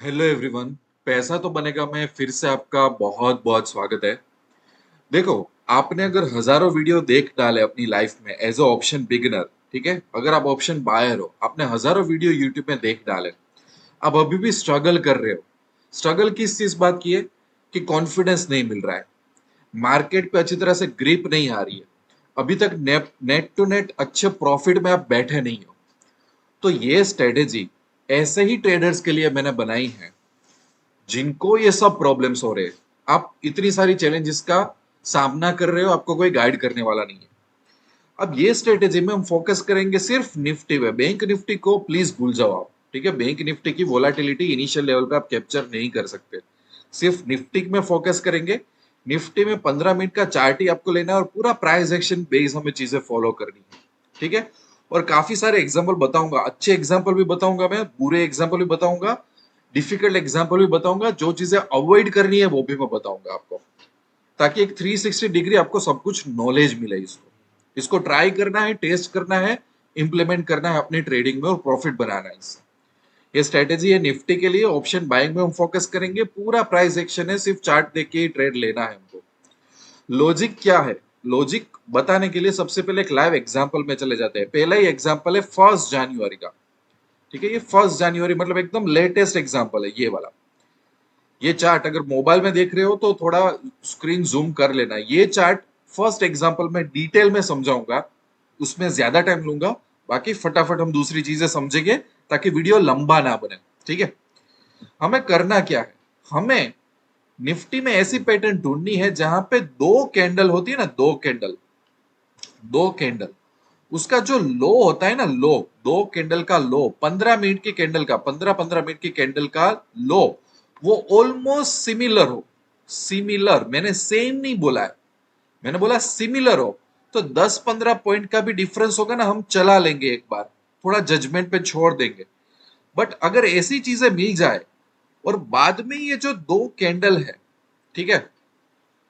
Hello everyone. पैसा तो बनेगा में फिर से आपका बहुत बहुत स्वागत है। देखो, आपने अगर हजारों वीडियो देख डाले अपनी लाइफ में एज अ ऑप्शन बिगिनर, ठीक है, अगर आप ऑप्शन बायर हो, आपने हजारों वीडियो यूट्यूब में देख डाले, आप अभी भी स्ट्रगल कर रहे हो। स्ट्रगल किस चीज बात की है कि कॉन्फिडेंस नहीं मिल रहा है, मार्केट पे अच्छी तरह से ग्रिप नहीं आ रही है, अभी तक नेट नेट टू नेट अच्छे प्रॉफिट में आप बैठे नहीं हो। तो ये स्ट्रेटेजी ऐसे ही ट्रेडर्स के लिए मैंने बनाई है जिनको ये सब प्रॉब्लम्स हो रहे हैं। आप इतनी सारी चैलेंजेस का सामना कर रहे हो, आपको कोई गाइड करने वाला नहीं है। अब ये स्ट्रेटेजी में हम फोकस करेंगे सिर्फ निफ्टी पे। बैंक निफ्टी को प्लीज भूल जाओ आप, ठीक है। बैंक निफ्टी की वोलाटिलिटी इनिशियल लेवल पे आप कैप्चर नहीं कर सकते। सिर्फ निफ्टी में फोकस करेंगे। निफ्टी में 15 मिनट का चार्ट ही आपको लेना है और पूरा प्राइस एक्शन बेस हमें चीजें फॉलो करनी है, ठीक है। और काफी सारे एग्जाम्पल बताऊंगा, अच्छे एग्जाम्पल भी बताऊंगा, मैं बुरे एग्जाम्पल भी बताऊंगा, डिफिकल्ट एग्जाम्पल भी बताऊंगा, जो चीजें अवॉइड करनी है वो भी मैं बताऊंगा आपको, ताकि एक 360 डिग्री आपको सब कुछ नॉलेज मिले। इसको इसको ट्राई करना है, टेस्ट करना है, इंप्लीमेंट करना है अपनी ट्रेडिंग में और प्रॉफिट बनाना है इससे। ये स्ट्रेटेजी है निफ्टी के लिए। ऑप्शन बाइंग में हम फोकस करेंगे, पूरा प्राइस एक्शन है, सिर्फ चार्ट देख के ही ट्रेड लेना है हमको। लॉजिक क्या है, लॉजिक बताने के लिए सबसे पहले एक लाइव एग्जांपल में चले जाते हैं। पहला ही एग्जांपल है 1 जनवरी का, ठीक है। ये 1 जनवरी मतलब एकदम लेटेस्ट एग्जांपल है ये वाला। ये चार्ट अगर मोबाइल में देख रहे हो तो थोड़ा स्क्रीन जूम कर लेना। ये चार्ट फर्स्ट एग्जांपल में डिटेल में समझाऊंगा, उसमें ज्यादा टाइम लूंगा। बाकी फटाफट हम दूसरी चीजें समझेंगे ताकि वीडियो लंबा ना बने, ठीक है। हमें करना क्या है, हमें निफ्टी में ऐसी पैटर्न ढूंढनी है जहां पे दो कैंडल होती है ना, दो कैंडल, उसका जो लो होता है ना, लो, दो कैंडल का लो, 15 मिनट की कैंडल का, 15-15 मिनट की कैंडल का लो, वो ऑलमोस्ट सिमिलर हो। सिमिलर, मैंने सेम नहीं बोला है, मैंने बोला सिमिलर हो। तो 10-15 पॉइंट का भी डिफरेंस होगा ना, हम चला लेंगे एक बार, थोड़ा जजमेंट पे छोड़ देंगे। बट अगर ऐसी चीजें मिल जाए और बाद में ये जो दो कैंडल है, ठीक है,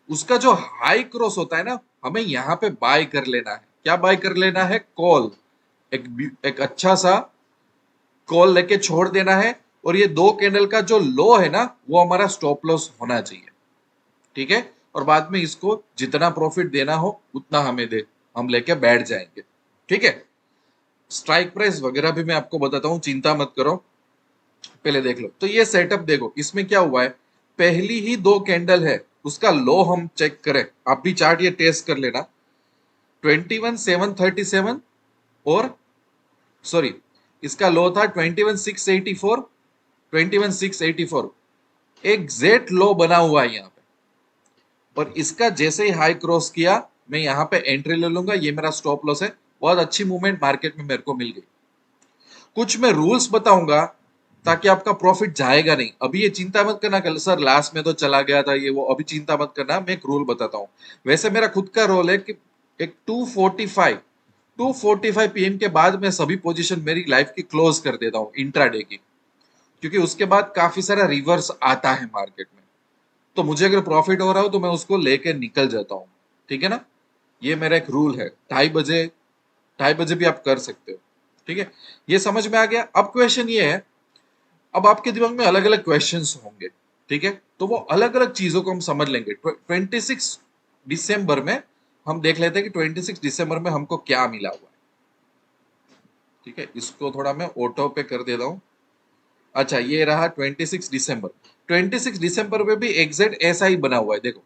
उसका जो हाई क्रॉस होता है ना, हमें यहां पे बाय कर लेना है। क्या बाय कर लेना है? कॉल। एक अच्छा सा कॉल लेके छोड़ देना है। और ये दो कैंडल का जो लो है ना, वो हमारा स्टॉप लॉस होना चाहिए, ठीक है। और बाद में इसको जितना प्रॉफिट देना हो उतना हमें दे, हम लेके बैठ जाएंगे, ठीक है। स्ट्राइक प्राइस वगैरह भी मैं आपको बताता हूँ, चिंता मत करो। पहले देख लो तो ये सेटअप देखो, इसमें क्या हुआ है, पहली ही दो कैंडल है, उसका लो हम चेक करें। आप भी चार्ट ये टेस्ट कर लेना। 21,737 और सॉरी, इसका लो था 21,684, 21,684 एग्जैक्ट लो बना हुआ है यहाँ पे। और इसका जैसे ही हाई क्रॉस किया, मैं यहाँ पे एंट्री ले लूंगा, ये मेरा स्टॉप लॉस है। बहुत अच्छी मूवमेंट मार्केट में मेरे को मिल गई। कुछ मैं रूल्स बताऊंगा ताकि आपका प्रॉफिट जाएगा नहीं। अभी ये चिंता मत करना कल सर लास्ट में तो चला गया था ये वो, अभी चिंता मत करना, मैं एक रूल बताता हूँ। वैसे मेरा खुद का रोल है कि एक 2:45 पीएम के बाद मैं सभी पोजीशन मेरी लाइफ की क्लोज कर देता हूँ इंट्राडे की, क्योंकि उसके बाद काफी सारा रिवर्स आता है मार्केट में। तो मुझे अगर प्रॉफिट हो रहा हो तो मैं उसको लेके निकल जाता हूँ, ठीक है ना। ये मेरा एक रूल है। 2:30 बजे, 2:30 बजे भी आप कर सकते हो, ठीक है। ये समझ में आ गया। अब क्वेश्चन ये है, अब आपके दिमाग में अलग अलग क्वेश्चंस होंगे, ठीक है। तो वो अलग अलग चीजों को हम समझ लेंगे। 26 दिसंबर में हम देख लेते हैं कि 26 दिसंबर में हमको क्या मिला हुआ है, ठीक है। इसको थोड़ा मैं ऑटो पे कर देता हूँ। अच्छा, ये रहा 26 दिसंबर। 26 दिसंबर में भी एग्जैक्ट ऐसा ही बना हुआ है, देखो,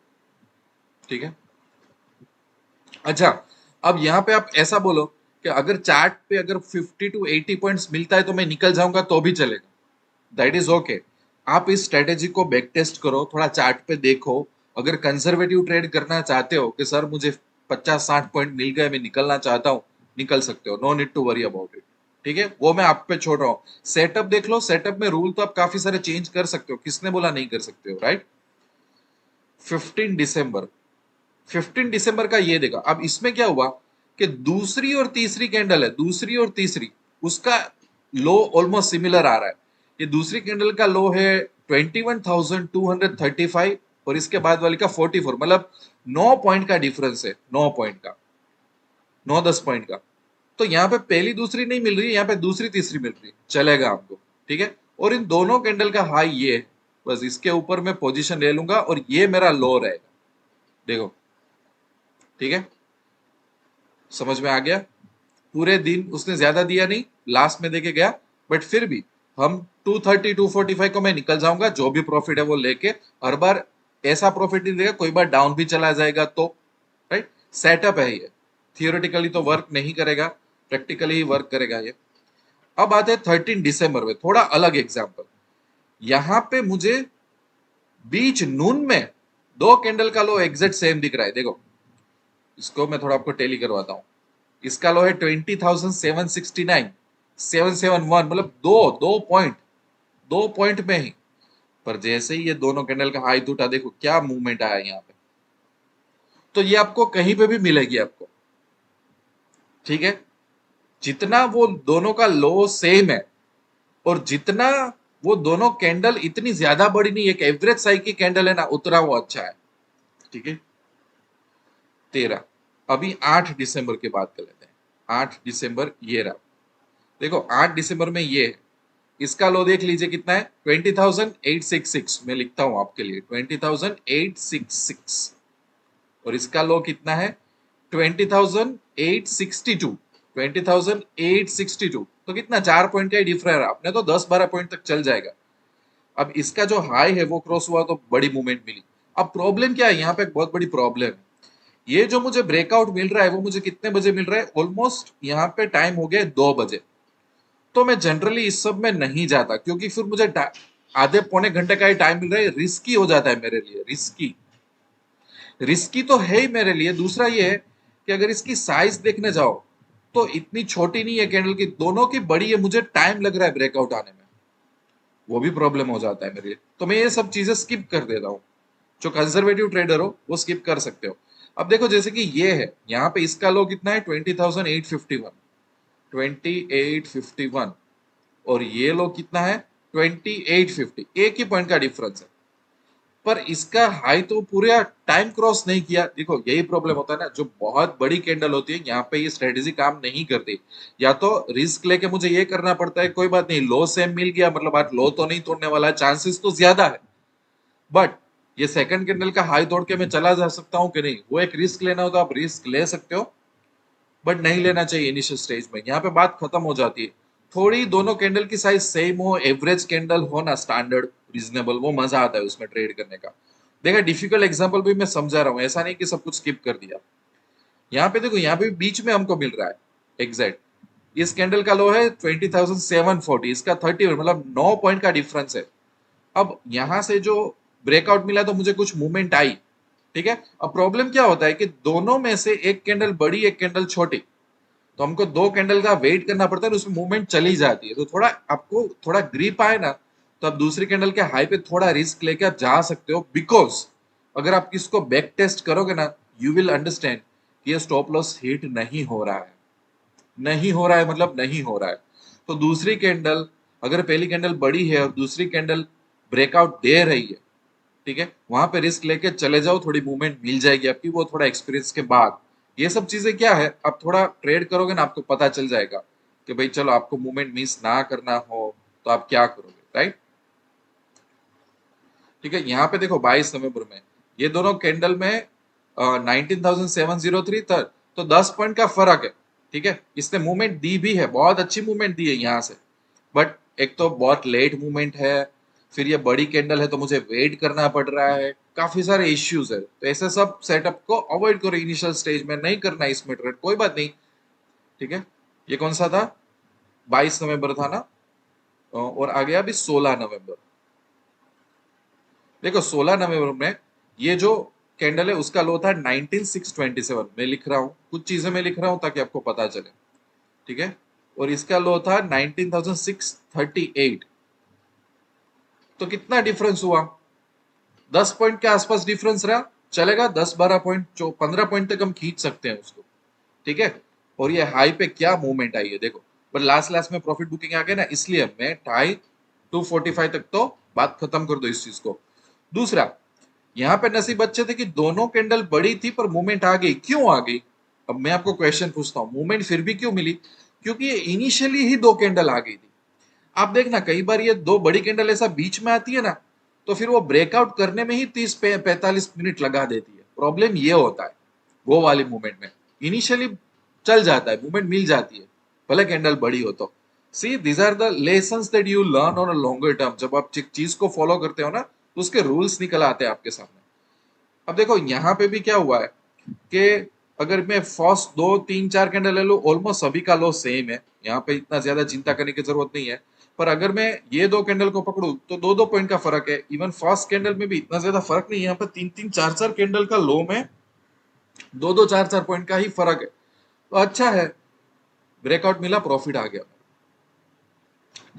ठीक है। अच्छा, अब यहाँ पे आप ऐसा बोलो कि अगर चार्ट पे अगर 50 to 80 पॉइंट्स मिलता है तो मैं निकल जाऊंगा तो भी चलेगा, दैट इज ओके। आप इस स्ट्रेटेजी को बैक टेस्ट करो, थोड़ा चार्ट पे देखो। अगर कंजर्वेटिव ट्रेड करना चाहते हो कि सर मुझे 50-60 पॉइंट मिल गए, मैं निकलना चाहता हूँ, निकल सकते हो, no need to worry about it, ठीक है। वो मैं आप पे छोड़ रहा हूँ। सेटअप देख लो, सेटअप में रूल तो आप काफी सारे चेंज कर सकते हो, किसने बोला नहीं कर सकते हो, राइट। 15 दिसंबर, 15 दिसंबर का ये देखा। अब इसमें क्या हुआ कि दूसरी और तीसरी कैंडल है, दूसरी और तीसरी, उसका लो ऑलमोस्ट सिमिलर आ रहा है। ये दूसरी कैंडल का लो है 21,235 और इसके बाद वाली का 44, मतलब 9 पॉइंट का डिफरेंस है, 9 पॉइंट का, 9-10 पॉइंट का। तो यहाँ पे पहली दूसरी नहीं मिल रही है, यहाँ पे दूसरी तीसरी मिल रही है, चलेगा आपको, ठीक है। और इन दोनों कैंडल का हाई ये है, बस इसके ऊपर मैं पोजीशन ले लूंगा और ये मेरा लो रहेगा। देखो, ठीक है, समझ में आ गया? पूरे दिन उसने ज्यादा दिया नहीं, लास्ट में देके गया, बट फिर भी हम 230 245 को मैं निकल जाऊंगा, जो भी प्रॉफिट है वो लेके। हर बार ऐसा प्रॉफिट नहीं देगा, कोई बार डाउन भी चला जाएगा तो, राइट? सेटअप है ये, थियोरेटिकली तो वर्क नहीं करेगा, प्रैक्टिकली ही वर्क करेगा ये। अब आते हैं 13 दिसंबर में, थोड़ा अलग एग्जाम्पल। यहां पे मुझे बीच नून में दो कैंडल का लो एग्जैक्ट सेम दिख रहा है। देखो, इसको मैं थोड़ा आपको टेली करवाता हूं। इसका लो है 20,769, 771, मतलब दो दो पॉइंट, 2 पॉइंट में ही। पर जैसे ही ये दोनों कैंडल का हाई टूटा, देखो क्या मूवमेंट आया यहाँ पे। तो ये आपको कहीं पे भी मिलेगी आपको, ठीक है? जितना वो दोनों का लो सेम है और जितना वो दोनों कैंडल इतनी ज्यादा बड़ी नहीं, एक एवरेज साइज की कैंडल है ना, उतना वो अच्छा है, ठीक है? 13, अभी 8 दिसंबर की बात कर लेते हैं। 8 दिसंबर ये रहा। देखो 8 दिसंबर में ये है, इसका लो देख लीजिए कितना है, 20,866। मैं लिखता हूं आपके लिए 20,866। और इसका लो कितना है, 20,862। 20,862, तो कितना, 4 पॉइंट का ही डिफरेंस है। आपने तो 10-12 पॉइंट तक चल जाएगा। अब इसका जो हाई है वो क्रॉस हुआ तो बड़ी मूवमेंट मिली। अब प्रॉब्लम क्या है, यहाँ पे एक बहुत बड़ी प्रॉब्लम है। ये जो मुझे ब्रेकआउट मिल रहा है वो मुझे कितने बजे मिल रहा है, ऑलमोस्ट यहाँ पे टाइम हो गया 2 बजे। तो मैं जनरली इस सब में नहीं जाता, क्योंकि फिर मुझे आधे पौने घंटे का ही टाइम मिल रहा है, रिस्की हो जाता है मेरे लिए। रिस्की रिस्की तो है ही मेरे लिए। दूसरा ये है कि अगर इसकी साइज देखने जाओ तो इतनी छोटी नहीं है कैंडल की, दोनों की बड़ी है, मुझे टाइम लग रहा है ब्रेकआउट आने में, वो भी प्रॉब्लम हो जाता है मेरे लिए। तो मैं ये सब चीजें स्किप कर देता हूँ। जो कंजर्वेटिव ट्रेडर हो वो स्किप कर सकते हो। अब देखो, जैसे कि ये है, यहाँ पे इसका लो कितना है, 20,851, 2851। और ये लो कितना है, 2850। एक ही पॉइंट का डिफरेंस है, पर इसका हाई तो पूरा टाइम क्रॉस नहीं किया। देखो यही प्रॉब्लम होता है ना, जो बहुत बड़ी कैंडल होती है यहाँ पे ये स्ट्रेटेजी काम नहीं करती। या तो रिस्क लेके मुझे ये करना पड़ता है, कोई बात नहीं, लो सेम मिल गया, मतलब आज लो तो नहीं तोड़ने वाला, चांसेस तो ज्यादा है। बट ये सेकंड कैंडल का हाई तोड़ के मैं चला जा सकता हूँ कि नहीं, वो एक रिस्क लेना हो तो आप रिस्क ले सकते हो, बट नहीं लेना चाहिए इनिशियल स्टेज में। यहाँ पे बात खत्म हो जाती है। थोड़ी दोनों कैंडल की साइज सेम हो, एवरेज कैंडल हो ना, स्टैंडर्ड रीजनेबल, वो मजा आता है उसमें ट्रेड करने का। देखा, डिफिकल्ट एग्जांपल भी मैं समझा रहा हूँ, ऐसा नहीं कि सब कुछ स्किप कर दिया। यहाँ पे देखो, यहाँ पे बीच में हमको मिल रहा है एग्जैक्ट। इस कैंडल का लो है 20,740, इसका 30, मतलब 9 पॉइंट का डिफरेंस है। अब यहां से जो ब्रेकआउट मिला तो मुझे कुछ मूवमेंट आई, ठीक है? अब प्रॉब्लम क्या होता है कि दोनों में से एक कैंडल बड़ी, एक कैंडल छोटी, तो हमको दो कैंडल का वेट करना पड़ता है, उसमें मूवमेंट चली जाती है। तो थोड़ा आपको थोड़ा ग्रिप आए ना, तो आप दूसरी कैंडल के हाई पे थोड़ा रिस्क लेके आप जा सकते हो। बिकॉज अगर आप किसको बैक टेस्ट करोगे ना, यू विल अंडरस्टैंड कि ये स्टॉप लॉस हिट नहीं हो रहा है। नहीं हो रहा है मतलब नहीं हो रहा है। तो दूसरी कैंडल, अगर पहली कैंडल बड़ी है और दूसरी कैंडल ब्रेकआउट दे रही है, ठीक है, वहां पे रिस्क लेके चले जाओ, थोड़ी मूवमेंट मिल जाएगी आपकी, वो थोड़ा एक्सपीरियंस के बाद। ये सब चीजें क्या है, आप थोड़ा ट्रेड करोगे ना, आपको पता चल जाएगा कि भाई चलो, आपको मूवमेंट मिस ना करना हो तो आप क्या करोगे, राइट? ठीक है, यहाँ पे देखो 22 नवंबर में ये दोनों कैंडल में 19,703 था, तो 10 पॉइंट का फर्क है, ठीक है? इसने मूवमेंट दी भी है, बहुत अच्छी मूवमेंट दी है यहाँ से, बट एक तो बहुत लेट मूवमेंट है, फिर ये बड़ी कैंडल है तो मुझे वेट करना पड़ रहा है, काफी सारे इश्यूज है। तो ऐसे सब सेटअप को अवॉइड करो, इनिशियल स्टेज में नहीं करना इसमें ट्रेड, कोई बात नहीं, ठीक है? ये कौन सा था, 22 नवंबर था ना? और आ गया अभी 16 नवंबर। देखो 16 नवंबर में ये जो कैंडल है उसका लो था 19,627। मैं लिख रहा हूँ, कुछ चीजें मैं लिख रहा हूँ ताकि आपको पता चले, ठीक है? और इसका लो था 19,638। तो कितना डिफरेंस हुआ, 10 पॉइंट के आसपास डिफरेंस रहा, चलेगा, 10-12 पॉइंट, जो 15 पॉइंट तक हम खींच सकते हैं उसको, ठीक है? और ये हाई पे क्या मूवमेंट आई है देखो। पर लास्ट लास्ट में प्रॉफिट बुकिंग आ गया ना, इसलिए मैं ढाई 245 तक तो बात खत्म कर दो इस चीज को। दूसरा, यहाँ पे नसीब अच्छे थे कि दोनों कैंडल बड़ी थी पर मूवमेंट आ गई। क्यों आ गई? अब मैं आपको क्वेश्चन पूछता हूँ, मूवमेंट फिर भी क्यों मिली? क्योंकि ये इनिशियली ही दो कैंडल आ गई थी। आप देखना कई बार ये दो बड़ी कैंडल ऐसा बीच में आती है ना, तो फिर वो ब्रेकआउट करने में ही 30-45 मिनट लगा देती है। प्रॉब्लम ये होता है वो वाली मूवमेंट में, इनिशियली चल जाता है, मूवमेंट मिल जाती है, भले कैंडल बड़ी हो तो। See this are the lessons that you learn on a longer term. जब आप चीज को फॉलो करते हो ना, तो उसके रूल्स निकल आते हैं आपके सामने। अब देखो यहाँ पे भी क्या हुआ है कि अगर मैं फर्स्ट 2 3 4 कैंडल ले लूं, ऑलमोस्ट सभी का लो सेम है, यहाँ पे इतना ज्यादा चिंता करने की जरूरत नहीं है। पर अगर मैं ये दो कैंडल को पकड़ूं तो 2-2 पॉइंट का फर्क है। इवन फर्स्ट कैंडल में भी इतना ज्यादा फर्क नहीं है, यहाँ पे 3-3 4-4 कैंडल का लो में 2-2 4-4 पॉइंट का ही फर्क है। तो अच्छा है, ब्रेकआउट मिला, प्रॉफिट आ गया।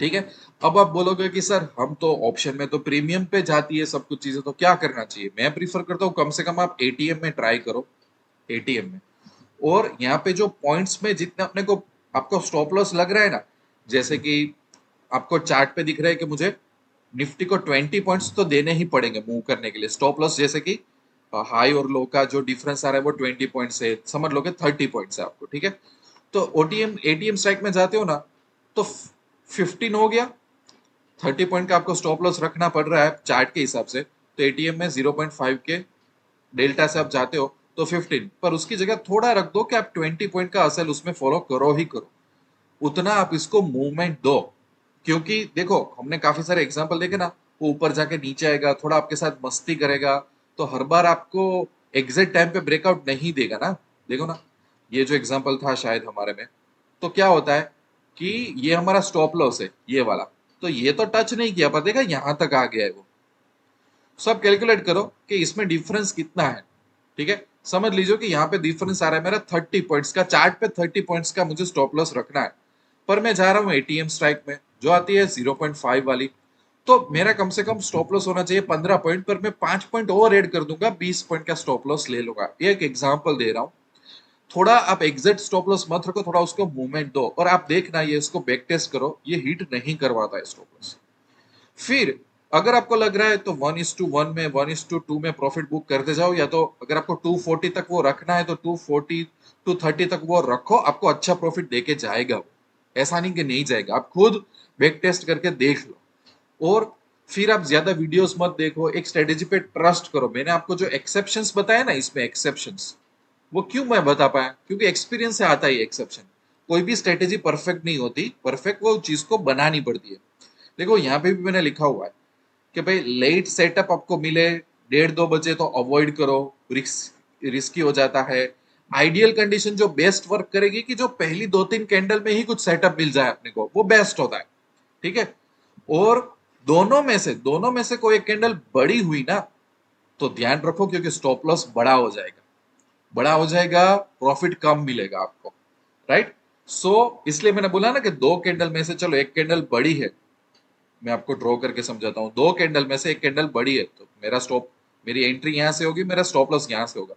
ठीक है। अब आप बोलोगे कि सर हम तो ऑप्शन में तो प्रीमियम पे जाती है सब कुछ चीजें, तो क्या करना चाहिए? मैं प्रीफर करता हूँ कम से कम आप एटीएम में ट्राई करो, एटीएम में। और यहाँ पे जो पॉइंट्स में जितने अपने को आपको स्टॉप लॉस लग रहा है ना, जैसे कि आपको चार्ट पे दिख रहा है कि मुझे निफ्टी को 20 पॉइंट्स तो देने ही पड़ेंगे मूव करने के लिए। स्टॉप लॉस जैसे कि हाई और लो का जो डिफरेंस आ रहा है वो 20 पॉइंट्स है, समझ लो कि 30 पॉइंट्स है आपको। ठीक है। तो ओटीएम एटीएम स्ट्राइक में जाते हो ना, तो 15 हो गया, 30 पॉइंट का आपको स्टॉप लॉस रखना पड़ रहा है चार्ट के हिसाब से। तो एटीएम में 0.5 के डेल्टा से आप जाते हो तो 15, पर उसकी जगह थोड़ा रख दो कि आप 20 पॉइंट का असल उसमें फॉलो करो ही करो, उतना आप इसको मूवमेंट दो। क्योंकि देखो हमने काफी सारे एग्जांपल देखे ना, वो ऊपर जाके नीचे आएगा, थोड़ा आपके साथ मस्ती करेगा, तो हर बार आपको एग्जैक्ट टाइम पे ब्रेकआउट नहीं देगा ना। देखो ना, ये जो एग्जांपल था शायद हमारे में, तो क्या होता है कि ये हमारा स्टॉप लॉस है ये वाला, तो ये तो टच नहीं किया, पर देखा यहां तक आ गया है वो। सब कैलकुलेट करो कि इसमें डिफरेंस कितना है। ठीक है। समझ लीजिए कि यहाँ पे डिफरेंस आ रहा है मेरा 30 पॉइंट्स का, चार्ट पे 30 पॉइंट्स का मुझे स्टॉप लॉस रखना है, पर मैं जा रहा हूँ एटीएम स्ट्राइक में जो आती है 0.5 वाली। तो मेरा कम से कम स्टॉप लॉस होना चाहिए 15 पॉइंट, पर मैं 5 पॉइंट और ऐड कर दूंगा, 20 पॉइंट का स्टॉप लॉस ले लूंगा। ये एक एग्जाम्पल दे रहा हूँ। थोड़ा आप एग्जैक्ट स्टॉप लॉस मत रखो, थोड़ा उसको मूवमेंट दो, और आप देखना ये इसको बैक टेस्ट करो, ये हिट नहीं करवाता है स्टॉप लॉस। फिर अगर आपको लग रहा है तो 1:1 में 1:2 में प्रॉफिट बुक करते जाओ, या तो अगर आपको 240 तक वो रखना है तो 240-230 तक वो रखो, आपको अच्छा प्रॉफिट देके जाएगा वो। ऐसा नहीं कि नहीं जाएगा, आप खुद बैक टेस्ट करके देख लो। और फिर आप ज्यादा वीडियोस मत देखो, एक स्ट्रेटेजी पे ट्रस्ट करो। मैंने आपको जो एक्सेप्शंस बताया ना, इसमें एक्सेप्शंस वो क्यों मैं बता पाया, क्योंकि एक्सपीरियंस से आता है एक्सेप्शन। कोई भी स्ट्रेटेजी परफेक्ट नहीं होती, परफेक्ट वो चीज को बनानी पड़ती है। देखो यहाँ पे भी मैंने लिखा हुआ है कि भाई लेट सेटअप आपको मिले 1:30-2 बजे तो अवॉइड करो, रिस्की हो जाता है। आइडियल कंडीशन जो बेस्ट वर्क करेगी कि जो पहली 2-3 कैंडल में ही कुछ सेटअप मिल जाए अपने को, वो बेस्ट होता है। ठीक है। और दोनों में से कोई एक कैंडल बड़ी हुई ना, तो ध्यान रखो, क्योंकि स्टॉप लॉस बड़ा हो जाएगा, प्रॉफिट कम मिलेगा आपको। राइट। सो इसलिए मैंने बोला ना कि दो कैंडल में से चलो एक कैंडल बड़ी है, मैं आपको ड्रॉ करके समझाता हूँ। दो कैंडल में से एक कैंडल बड़ी है, तो मेरी एंट्री यहां से होगी, मेरा स्टॉप लॉस यहां से होगा।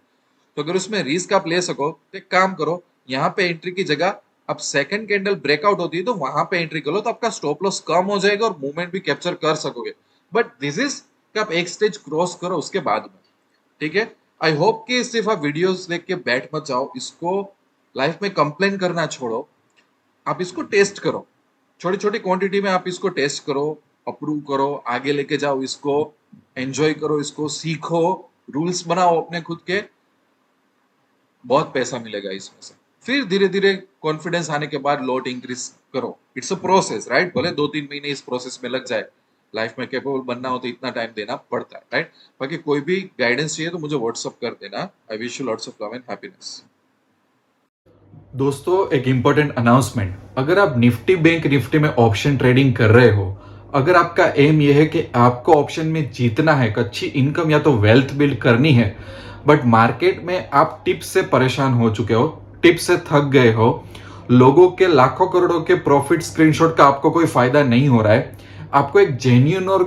तो अगर उसमें रिस्क आप ले सको तो एक काम करो, यहाँ पे एंट्री की जगह अब सेकंड कैंडल ब्रेकआउट होती है तो वहां पे एंट्री करो, तो आपका स्टॉप लॉस कम हो जाएगा और मूवमेंट भी कैप्चर कर सकोगे। बट दिस इज कि आप एक स्टेज क्रॉस करो उसके बाद में। ठीक है। आई होप कि सिर्फ आप वीडियोस देख के बैठ मत जाओ, इसको लाइफ में कंप्लेन करना छोड़ो, आप इसको टेस्ट करो। छोटी छोटी क्वांटिटी में आप इसको टेस्ट करो, अप्रूव करो, आगे लेके जाओ इसको, एंजॉय करो इसको, सीखो, रूल्स बनाओ अपने खुद के, बहुत पैसा मिलेगा इसमें से। फिर धीरे धीरे कॉन्फिडेंस आने के बाद लोट इंक्रीज करो। It's a process, right. भले 2-3 महीने इस प्रोसेस में लग जाए, लाइफ में कैपेबल बनना हो तो इतना टाइम देना पड़ता है, राइट। बाकी कोई भी गाइडेंस चाहिए तो मुझे व्हाट्सअप कर देना। I wish you lots of love and happiness. दोस्तों, एक इम्पोर्टेंट अनाउंसमेंट। अगर आप निफ्टी बैंक निफ्टी में ऑप्शन ट्रेडिंग कर रहे हो, अगर आपका एम यह है कि आपको ऑप्शन में जीतना है, एक अच्छी इनकम या तो वेल्थ बिल्ड करनी है, बट मार्केट में आप टिप्स से परेशान हो चुके हो, टिप्स से थक गए हो, लोगों के लाखों करोड़ों के प्रॉफिट स्क्रीनशॉट का आपको कोई फायदा नहीं हो रहा है, आपको एक जेन्युइन और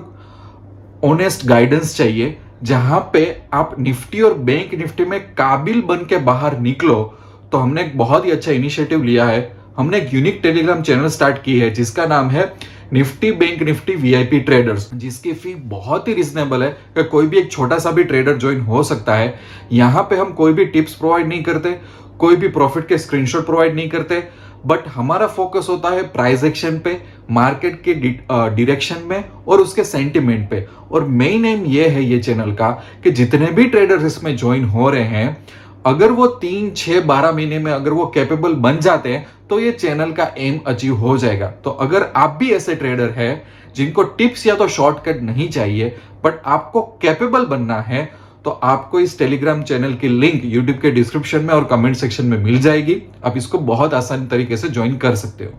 ऑनेस्ट गाइडेंस चाहिए जहां पे आप निफ्टी और बैंक निफ्टी में काबिल बन के बाहर निकलो, तो हमने एक बहुत ही अच्छा इनिशिएटिव लिया है। हमने एक यूनिक टेलीग्राम चैनल स्टार्ट की है जिसका नाम है Nifty bank Nifty VIP traders, जिसकी फी बहुत ही रिजनेबल है कि कोई भी एक छोटा सा भी ट्रेडर ज्वाइन हो सकता है। यहाँ पे हम कोई भी टिप्स प्रोवाइड नहीं करते, कोई भी प्रॉफिट के स्क्रीनशॉट प्रोवाइड नहीं करते, बट हमारा फोकस होता है प्राइस एक्शन पे, मार्केट के डायरेक्शन में और उसके सेंटिमेंट पे। और मेन एम ये है ये चैनल का कि जितने भी ट्रेडर्स इसमें ज्वाइन हो रहे हैं, अगर वो 3, 6, 12 महीने में अगर वो कैपेबल बन जाते हैं तो ये चैनल का एम अचीव हो जाएगा। तो अगर आप भी ऐसे ट्रेडर है जिनको टिप्स या तो शॉर्टकट नहीं चाहिए बट आपको कैपेबल बनना है, तो आपको इस टेलीग्राम चैनल की लिंक यूट्यूब के डिस्क्रिप्शन में और कमेंट सेक्शन में मिल जाएगी। आप इसको बहुत आसान तरीके से ज्वाइन कर सकते हो।